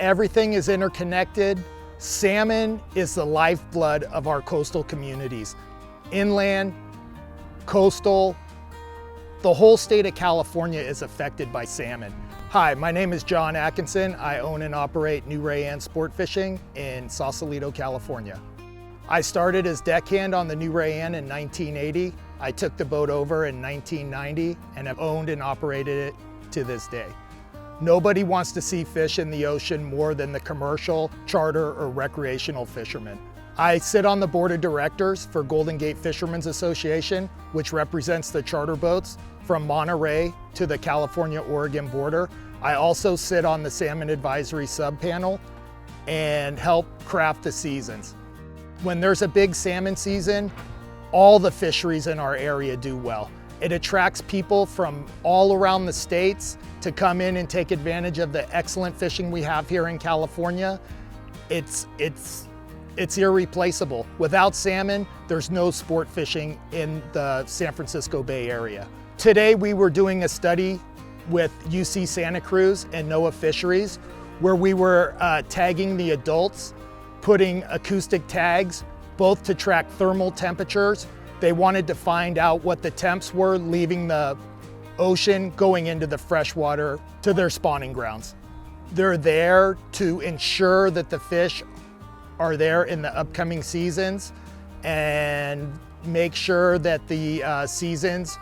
Everything is interconnected. Salmon is the lifeblood of our coastal communities. Inland, coastal, the whole state of California is affected by salmon. Hi, my name is John Atkinson. I own and operate NOAA Sport Fishing in Sausalito, California. I started as deckhand on the NOAA in 1980. I took the boat over in 1990 and have owned and operated it to this day. Nobody wants to see fish in the ocean more than the commercial, charter, or recreational fishermen. I sit on the board of directors for Golden Gate Fishermen's Association, which represents the charter boats from Monterey to the California-Oregon border. I also sit on the Salmon Advisory Subpanel and help craft the seasons. When there's a big salmon season, all the fisheries in our area do well. It attracts people from all around the states to come in and take advantage of the excellent fishing we have here in California. It's irreplaceable. Without salmon, there's no sport fishing in the San Francisco Bay Area. Today we were doing a study with UC Santa Cruz and NOAA Fisheries where we were tagging the adults, putting acoustic tags, both to track thermal temperatures. They wanted to find out what the temps were leaving the ocean, going into the freshwater to their spawning grounds. They're there to ensure that the fish are there in the upcoming seasons and make sure that the seasons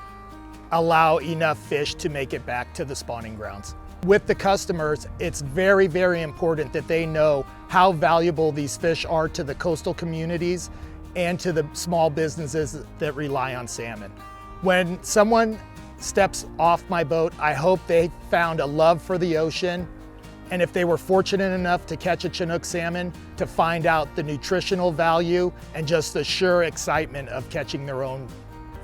allow enough fish to make it back to the spawning grounds. With the customers, it's very, very important that they know how valuable these fish are to the coastal communities and to the small businesses that rely on salmon. When someone steps off my boat, I hope they found a love for the ocean, and if they were fortunate enough to catch a Chinook salmon, to find out the nutritional value and just the sure excitement of catching their own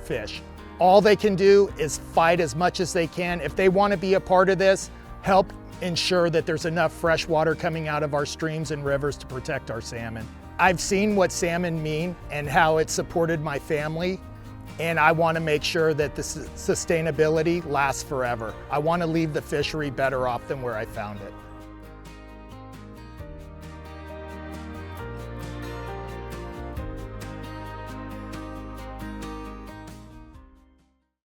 fish. All they can do is fight as much as they can. If they want to be a part of this, help ensure that there's enough fresh water coming out of our streams and rivers to protect our salmon. I've seen what salmon mean and how it supported my family, and I want to make sure that the sustainability lasts forever. I want to leave the fishery better off than where I found it.